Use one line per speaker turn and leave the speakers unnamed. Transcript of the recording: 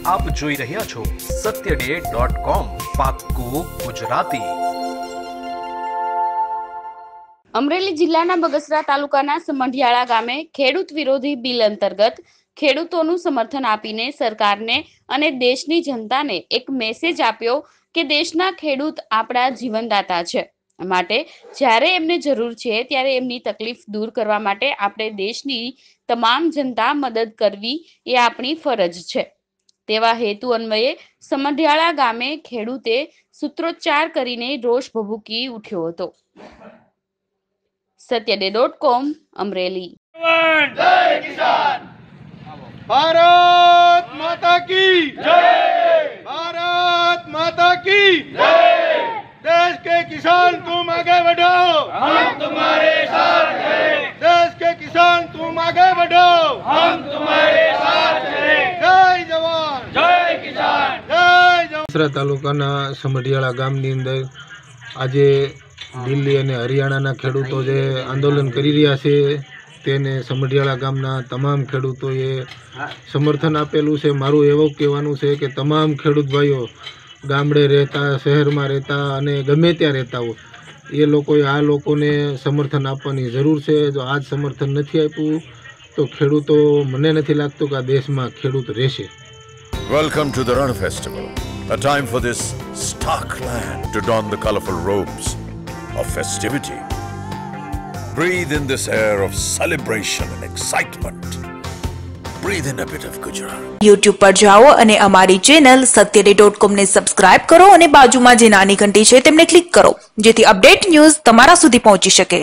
આપ જોઈ રહ્યા છો satyday.com પાક્કું ગુજરાતી।
અમરેલી જિલ્લાના બગસરા તાલુકાના સમઢિયાળા ગામે ખેડૂત વિરોધી બિલ અંતર્ગત ખેડૂતોનું સમર્થન આપીને સરકારને અને દેશની જનતાને એક મેસેજ આપ્યો કે દેશના ખેડૂત આપણા જીવનદાતા છે, માટે જ્યારે એમને જરૂર છે ત્યારે એમની તકલીફ દૂર કરવા માટે આપણે દેશની તમામ જનતા મદદ કરવી એ આપણી ફરજ છે। તેવા હેતુ અન્વયે સમઢિયાળા ગામે ખેડૂતે સૂત્રોચ્ચાર કરીને રોષ ભભૂકી ઉઠ્યો હતો। satyday.com અમરેલી।
जय किसान, भारत माता की जय, भारत माता की जय। देश के किसान तुम आगे बढ़ो, हम तुम्हारे साथ हैं। देश के किसान तुम आगे बढ़ो, हम तुम्हारे साथ हैं। जय जवान, जय किसान, जय जवान।
બગસરા તાલુકાના સમઢિયાળા ગામની અંદર આજે દિલ્હી અને હરિયાણાના ખેડૂતો જે આંદોલન કરી રહ્યા છે તેને સમઢિયાળા ગામના તમામ ખેડૂતોએ સમર્થન આપેલું છે। મારું એવું કહેવાનું છે કે તમામ ખેડૂત ભાઈઓ ગામડે રહેતા, શહેરમાં રહેતા અને ગમે ત્યાં રહેતા હોય એ લોકોએ આ લોકોને સમર્થન આપવાની જરૂર છે। જો આજ સમર્થન નથી આપ્યું તો ખેડૂતો, મને નથી લાગતું કે આ દેશમાં ખેડૂત રહેશે।
Welcome to the Ran Festival, a time for this stark land to don the colorful robes of festivity. Breathe in this air of celebration and excitement. Breathe in a bit of Gujarat.
YouTube પર જાઓ અને અમારી channel satyday.com ને subscribe કરો અને બાજુમાં જે નાની ઘંટી છે તેમને ક્લિક કરો જેથી અપડેટ ન્યૂઝ તમારા સુધી પહોંચી શકે।